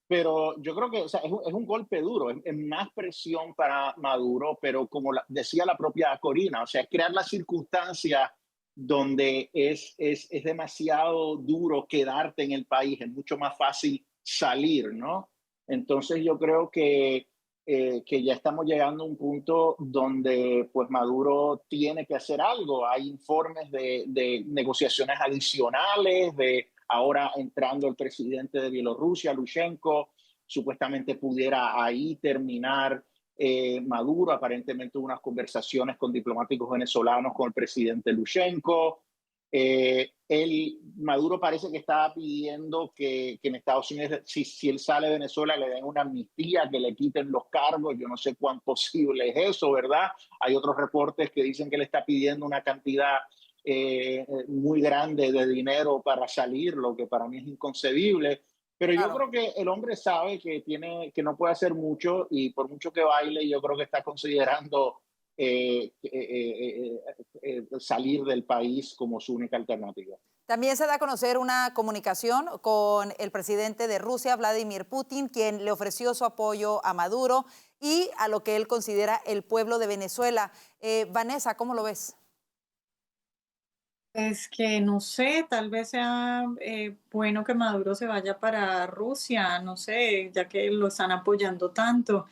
Pero yo creo que, o sea, es un golpe duro, es más presión para Maduro, pero como decía la propia Corina, o sea, es crear la circunstancia donde es demasiado duro quedarte en el país, es mucho más fácil salir, ¿no? Entonces yo creo que que ya estamos llegando a un punto donde pues Maduro tiene que hacer algo. Hay informes de negociaciones adicionales, de ahora entrando el presidente de Bielorrusia, Lukashenko, supuestamente pudiera ahí terminar Maduro. Aparentemente unas conversaciones con diplomáticos venezolanos con el presidente Lukashenko. Maduro parece que estaba pidiendo que en Estados Unidos, si él sale de Venezuela, le den una amnistía, que le quiten los cargos. Yo no sé cuán posible es eso, ¿verdad? Hay otros reportes que dicen que le está pidiendo una cantidad muy grande de dinero para salir, lo que para mí es inconcebible. Pero yo creo que el hombre sabe que no puede hacer mucho, y por mucho que baile, yo creo que está considerando salir del país como su única alternativa. También se da a conocer una comunicación con el presidente de Rusia, Vladimir Putin, quien le ofreció su apoyo a Maduro y a lo que él considera el pueblo de Venezuela. Vanessa, ¿cómo lo ves? Es que no sé, tal vez sea bueno que Maduro se vaya para Rusia, no sé, ya que lo están apoyando tanto.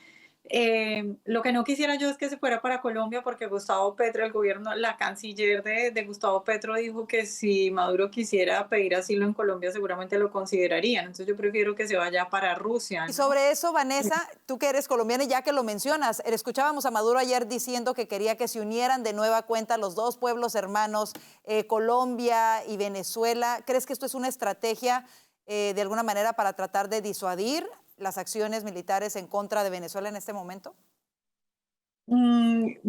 Lo que no quisiera yo es que se fuera para Colombia, porque Gustavo Petro, el gobierno, la canciller de Gustavo Petro dijo que si Maduro quisiera pedir asilo en Colombia seguramente lo considerarían. Entonces yo prefiero que se vaya para Rusia, ¿no? Y sobre eso, Vanessa, tú que eres colombiana y ya que lo mencionas, escuchábamos a Maduro ayer diciendo que quería que se unieran de nueva cuenta los dos pueblos hermanos, Colombia y Venezuela. ¿Crees que esto es una estrategia de alguna manera para tratar de disuadir las acciones militares en contra de Venezuela en este momento?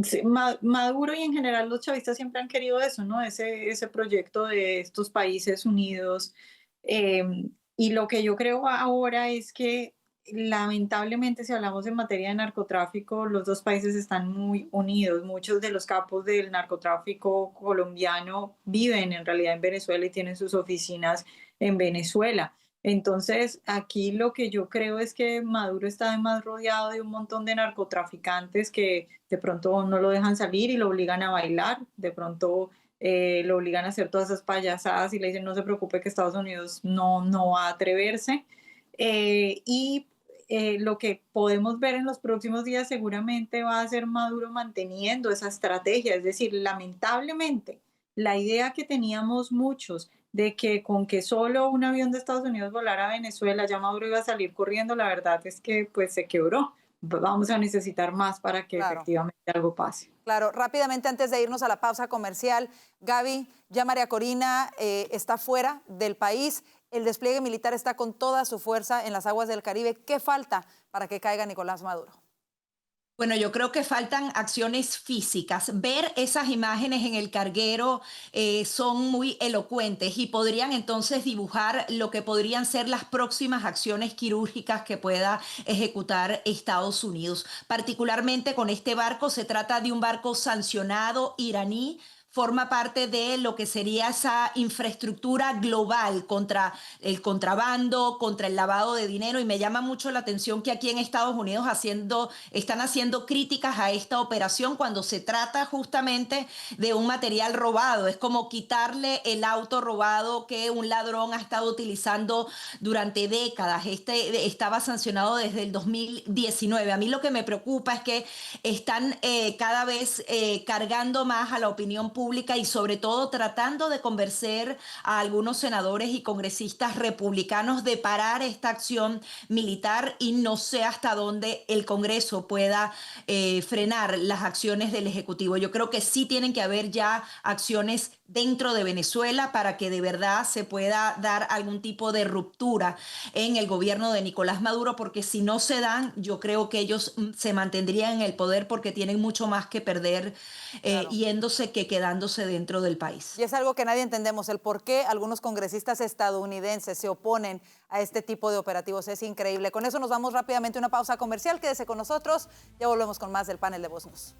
Sí, Maduro y en general los chavistas siempre han querido eso, ¿no? Ese proyecto de estos países unidos. Y lo que yo creo ahora es que lamentablemente, si hablamos en materia de narcotráfico, los dos países están muy unidos. Muchos de los capos del narcotráfico colombiano viven en realidad en Venezuela y tienen sus oficinas en Venezuela. Entonces, aquí lo que yo creo es que Maduro está además rodeado de un montón de narcotraficantes que de pronto no lo dejan salir y lo obligan a bailar, de pronto lo obligan a hacer todas esas payasadas y le dicen no se preocupe que Estados Unidos no va a atreverse. Lo que podemos ver en los próximos días seguramente va a ser Maduro manteniendo esa estrategia, es decir, lamentablemente la idea que teníamos muchos de que con que solo un avión de Estados Unidos volara a Venezuela ya Maduro iba a salir corriendo, la verdad es que pues se quebró. Vamos a necesitar más para que efectivamente algo pase. Claro, rápidamente antes de irnos a la pausa comercial, Gaby, ya María Corina está fuera del país, el despliegue militar está con toda su fuerza en las aguas del Caribe. ¿Qué falta para que caiga Nicolás Maduro? Bueno, yo creo que faltan acciones físicas. Ver esas imágenes en el carguero son muy elocuentes y podrían entonces dibujar lo que podrían ser las próximas acciones quirúrgicas que pueda ejecutar Estados Unidos. Particularmente con este barco, se trata de un barco sancionado iraní, forma parte de lo que sería esa infraestructura global contra el contrabando, contra el lavado de dinero, y me llama mucho la atención que aquí en Estados Unidos están haciendo críticas a esta operación cuando se trata justamente de un material robado. Es como quitarle el auto robado que un ladrón ha estado utilizando durante décadas. Estaba sancionado desde el 2019. A mí lo que me preocupa es que están cada vez cargando más a la opinión pública y sobre todo tratando de convencer a algunos senadores y congresistas republicanos de parar esta acción militar, y no sé hasta dónde el Congreso pueda frenar las acciones del Ejecutivo. Yo creo que sí tienen que haber ya acciones dentro de Venezuela para que de verdad se pueda dar algún tipo de ruptura en el gobierno de Nicolás Maduro, porque si no se dan, yo creo que ellos se mantendrían en el poder porque tienen mucho más que perder yéndose que quedándose dentro del país. Y es algo que nadie entendemos, el por qué algunos congresistas estadounidenses se oponen a este tipo de operativos. Es increíble. Con eso nos vamos rápidamente a una pausa comercial. Quédese con nosotros. Ya volvemos con más del panel de Voz News.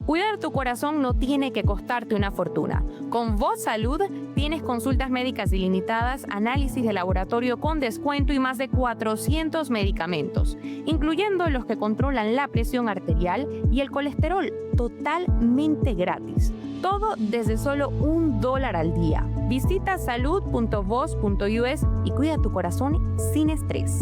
Cuidar tu corazón no tiene que costarte una fortuna. Con Voz Salud tienes consultas médicas ilimitadas, análisis de laboratorio con descuento y más de 400 medicamentos, incluyendo los que controlan la presión arterial y el colesterol, totalmente gratis. Todo desde solo $1 al día. Visita salud.voz.us y cuida tu corazón sin estrés.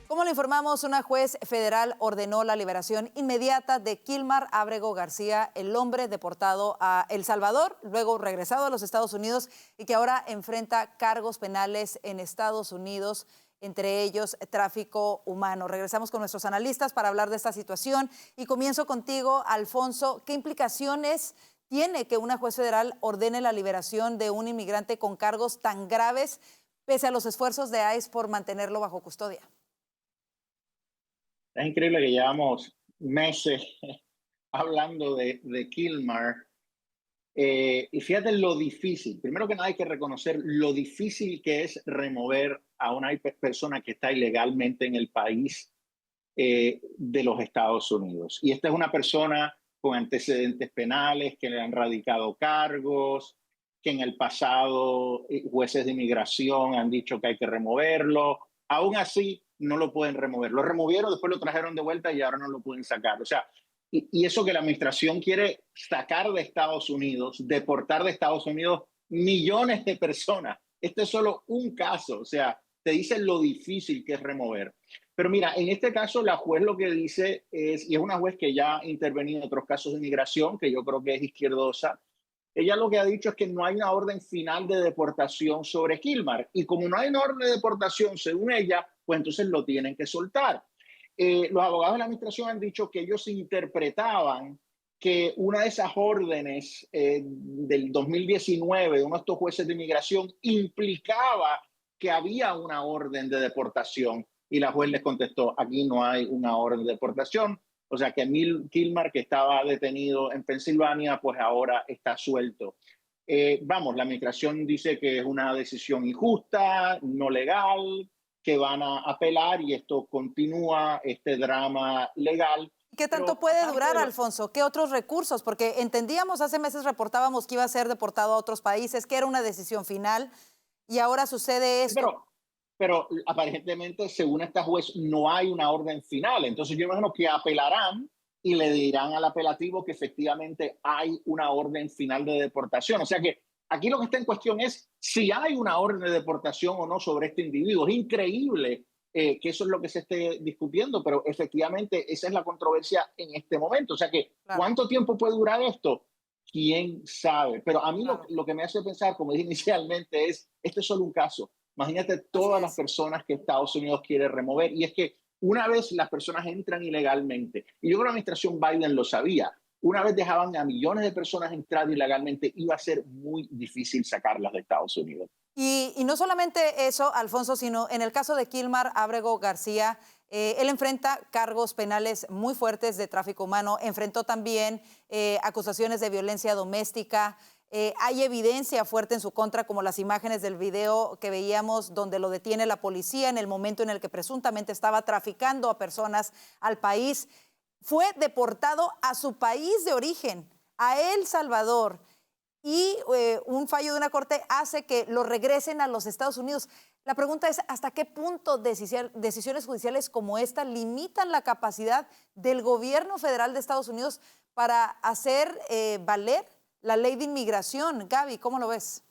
Como lo informamos, una juez federal ordenó la liberación inmediata de Kilmar Ábrego García, el hombre deportado a El Salvador, luego regresado a los Estados Unidos y que ahora enfrenta cargos penales en Estados Unidos, entre ellos tráfico humano. Regresamos con nuestros analistas para hablar de esta situación y comienzo contigo, Alfonso. ¿Qué implicaciones tiene que una juez federal ordene la liberación de un inmigrante con cargos tan graves, pese a los esfuerzos de ICE por mantenerlo bajo custodia? Es increíble que llevamos meses hablando de Kilmar. Y fíjate lo difícil. Primero que nada hay que reconocer lo difícil que es remover a una persona que está ilegalmente en el país de los Estados Unidos. Y esta es una persona con antecedentes penales, que le han radicado cargos, que en el pasado jueces de inmigración han dicho que hay que removerlo. Aún así, no lo pueden remover. Lo removieron, después lo trajeron de vuelta y ahora no lo pueden sacar. O sea, y eso que la administración quiere sacar de Estados Unidos, deportar de Estados Unidos millones de personas. Este es solo un caso. O sea, te dice lo difícil que es remover. Pero mira, en este caso la juez lo que dice es, y es una juez que ya ha intervenido en otros casos de inmigración, que yo creo que es izquierdosa, ella lo que ha dicho es que no hay una orden final de deportación sobre Kilmar. Y como no hay una orden de deportación, según ella, pues entonces lo tienen que soltar. Los abogados de la administración han dicho que ellos interpretaban que una de esas órdenes del 2019 de uno de estos jueces de inmigración implicaba que había una orden de deportación. Y la juez les contestó, aquí no hay una orden de deportación. O sea que Kilmar, que estaba detenido en Pensilvania, pues ahora está suelto. Vamos, la administración dice que es una decisión injusta, no legal, que van a apelar y esto continúa, este drama legal. ¿Qué tanto puede durar, Alfonso? ¿Qué otros recursos? Porque entendíamos, hace meses reportábamos que iba a ser deportado a otros países, que era una decisión final, y ahora sucede esto. Pero aparentemente, según esta juez, no hay una orden final. Entonces yo imagino que apelarán y le dirán al apelativo que efectivamente hay una orden final de deportación. O sea que aquí lo que está en cuestión es si hay una orden de deportación o no sobre este individuo. Es increíble que eso es lo que se esté discutiendo, pero efectivamente esa es la controversia en este momento. O sea que, ¿cuánto tiempo puede durar esto? ¿Quién sabe? Pero a mí lo que me hace pensar, como dije inicialmente, es este es solo un caso. Imagínate todas las personas que Estados Unidos quiere remover. Y es que una vez las personas entran ilegalmente, y yo creo que la administración Biden lo sabía, una vez dejaban a millones de personas entrar ilegalmente, iba a ser muy difícil sacarlas de Estados Unidos. Y no solamente eso, Alfonso, sino en el caso de Kilmar Ábrego García, él enfrenta cargos penales muy fuertes de tráfico humano, enfrentó también acusaciones de violencia doméstica. Hay evidencia fuerte en su contra, como las imágenes del video que veíamos donde lo detiene la policía en el momento en el que presuntamente estaba traficando a personas al país. Fue deportado a su país de origen, a El Salvador, y un fallo de una corte hace que lo regresen a los Estados Unidos. La pregunta es, ¿hasta qué punto decisiones judiciales como esta limitan la capacidad del gobierno federal de Estados Unidos para hacer valer la ley de inmigración? Gaby, ¿cómo lo ves?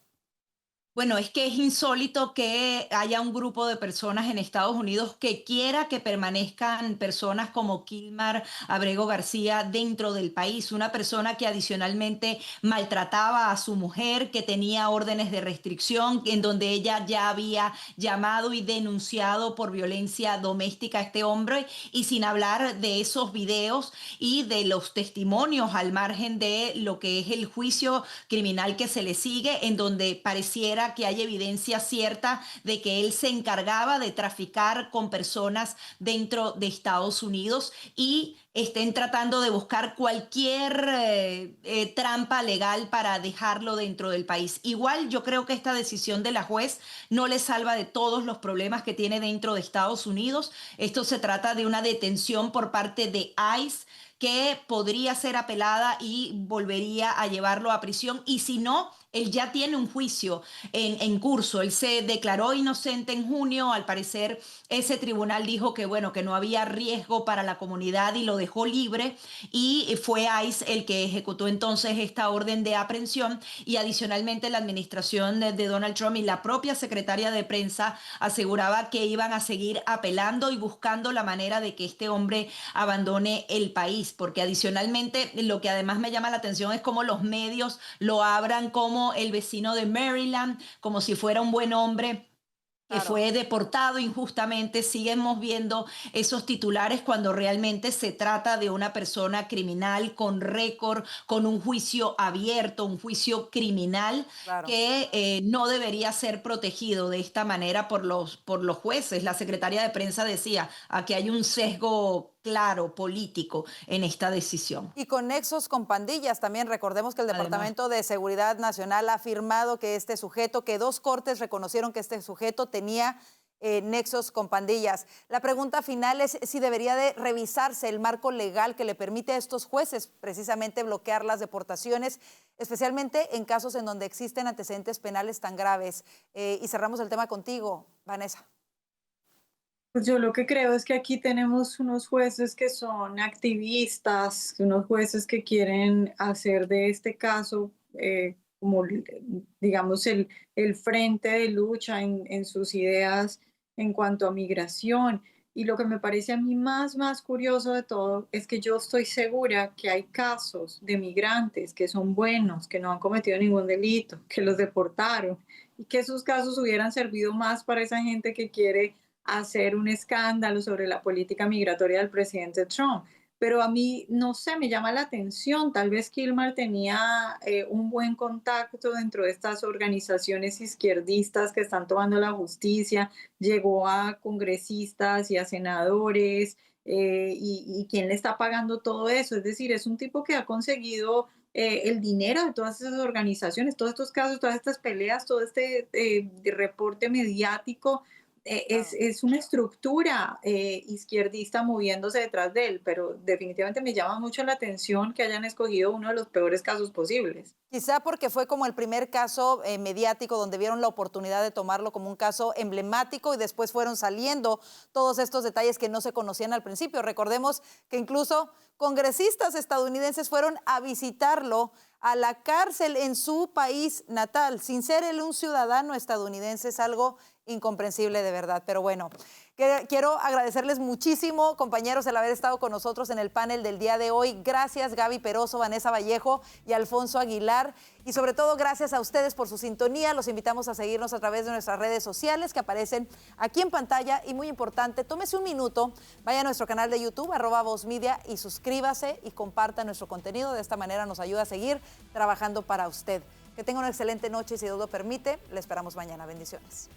Bueno, es que es insólito que haya un grupo de personas en Estados Unidos que quiera que permanezcan personas como Kilmar Ábrego García dentro del país. Una persona que adicionalmente maltrataba a su mujer, que tenía órdenes de restricción, en donde ella ya había llamado y denunciado por violencia doméstica a este hombre, y sin hablar de esos videos y de los testimonios al margen de lo que es el juicio criminal que se le sigue, en donde pareciera que hay evidencia cierta de que él se encargaba de traficar con personas dentro de Estados Unidos, y estén tratando de buscar cualquier trampa legal para dejarlo dentro del país. Igual yo creo que esta decisión de la juez no le salva de todos los problemas que tiene dentro de Estados Unidos. Esto se trata de una detención por parte de ICE que podría ser apelada y volvería a llevarlo a prisión, y si no, Él ya tiene un juicio en curso. Él se declaró inocente en junio. Al parecer, ese tribunal dijo que, bueno, que no había riesgo para la comunidad y lo dejó libre. Y fue ICE el que ejecutó entonces esta orden de aprehensión. Y adicionalmente, la administración de Donald Trump y la propia secretaria de prensa aseguraba que iban a seguir apelando y buscando la manera de que este hombre abandone el país. Porque adicionalmente, lo que además me llama la atención es cómo los medios lo abran como el vecino de Maryland, como si fuera un buen hombre que fue deportado injustamente. Seguimos viendo esos titulares cuando realmente se trata de una persona criminal con récord, con un juicio abierto, un juicio criminal que no debería ser protegido de esta manera por los jueces. La secretaria de prensa decía, aquí hay un sesgo claro político en esta decisión. Y con nexos con pandillas también. Recordemos que el Departamento de Seguridad Nacional ha afirmado que que 2 cortes reconocieron que este sujeto tenía nexos con pandillas. La pregunta final es si debería de revisarse el marco legal que le permite a estos jueces precisamente bloquear las deportaciones, especialmente en casos en donde existen antecedentes penales tan graves. Y cerramos el tema contigo, Vanessa. Pues yo lo que creo es que aquí tenemos unos jueces que son activistas, unos jueces que quieren hacer de este caso como, digamos, el frente de lucha en sus ideas en cuanto a migración. Y lo que me parece a mí más curioso de todo es que yo estoy segura que hay casos de migrantes que son buenos, que no han cometido ningún delito, que los deportaron, y que esos casos hubieran servido más para esa gente que quiere hacer un escándalo sobre la política migratoria del presidente Trump. Pero a mí, no sé, me llama la atención, tal vez Kilmer tenía un buen contacto dentro de estas organizaciones izquierdistas que están tomando la justicia, llegó a congresistas y a senadores, y quién le está pagando todo eso. Es decir, es un tipo que ha conseguido el dinero de todas esas organizaciones, todos estos casos, todas estas peleas, todo este reporte mediático. Es una estructura izquierdista moviéndose detrás de él, pero definitivamente me llama mucho la atención que hayan escogido uno de los peores casos posibles. Quizá porque fue como el primer caso mediático donde vieron la oportunidad de tomarlo como un caso emblemático y después fueron saliendo todos estos detalles que no se conocían al principio. Recordemos que incluso congresistas estadounidenses fueron a visitarlo a la cárcel en su país natal, sin ser él un ciudadano estadounidense. Es algo incomprensible de verdad, pero bueno, quiero agradecerles muchísimo, compañeros, el haber estado con nosotros en el panel del día de hoy. Gracias, Gaby Peroso, Vanessa Vallejo y Alfonso Aguilar, y sobre todo gracias a ustedes por su sintonía. Los invitamos a seguirnos a través de nuestras redes sociales que aparecen aquí en pantalla, y muy importante, tómese un minuto, vaya a nuestro canal de YouTube, @VozMedia, y suscríbase y comparta nuestro contenido. De esta manera nos ayuda a seguir trabajando para usted. Que tenga una excelente noche y, si Dios lo permite, le esperamos mañana. Bendiciones.